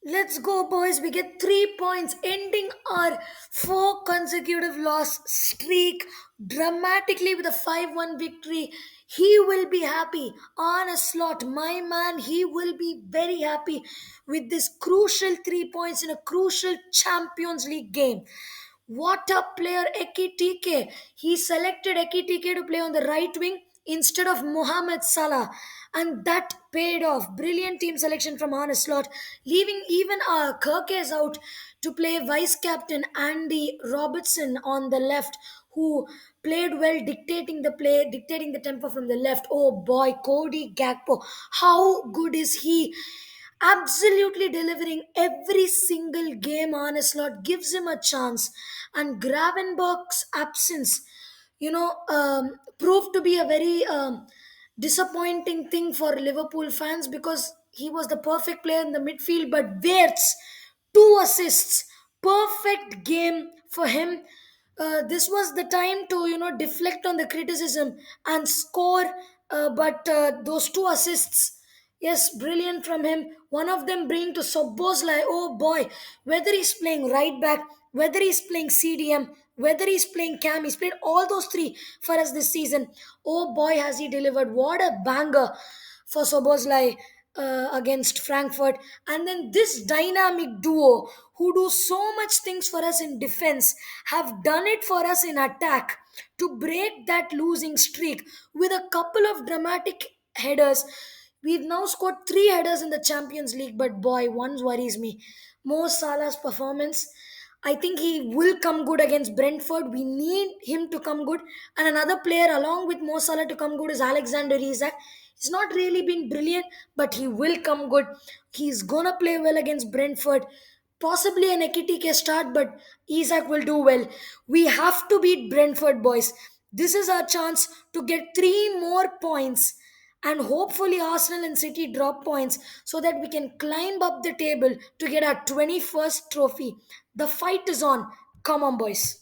Let's go, boys. We get 3 points, ending our four consecutive loss streak dramatically with a 5-1 victory. He will be happy on a slot. My man, he will be very happy with this crucial 3 points in a crucial Champions League game. What a player, Ekitike. He selected Ekitike to play on the right wing instead of Mohamed Salah. And that paid off. Brilliant team selection from Arne Slot, leaving even Kirkes out to play vice captain Andy Robertson on the left, who played well, dictating the play, dictating the tempo from the left. Oh boy, Cody Gakpo. How good is he? Absolutely delivering every single game on a slot gives him a chance. And Gravenberg's absence, proved to be a very disappointing thing for Liverpool fans because he was the perfect player in the midfield. But Wirtz, two assists, perfect game for him. This was the time to deflect on the criticism and score. But those two assists, yes, brilliant from him. One of them bringing to Sobboslai. Oh boy, whether he's playing right back, whether he's playing CDM, whether he's playing Cam, he's played all those three for us this season. Oh boy, has he delivered! What a banger for Soboslai against Frankfurt. And then this dynamic duo who do so much things for us in defense have done it for us in attack to break that losing streak with a couple of dramatic headers. We've now scored three headers in the Champions League, but boy, one worries me. Mo Salah's performance. I think he will come good against Brentford. We need him to come good. And another player along with Mo Salah to come good is Alexander Isak. He's not really been brilliant, but he will come good. He's gonna play well against Brentford. Possibly an Ekitike start, but Isak will do well. We have to beat Brentford, boys. This is our chance to get three more points, and hopefully Arsenal and City drop points so that we can climb up the table to get our 21st trophy. The fight is on. Come on, boys.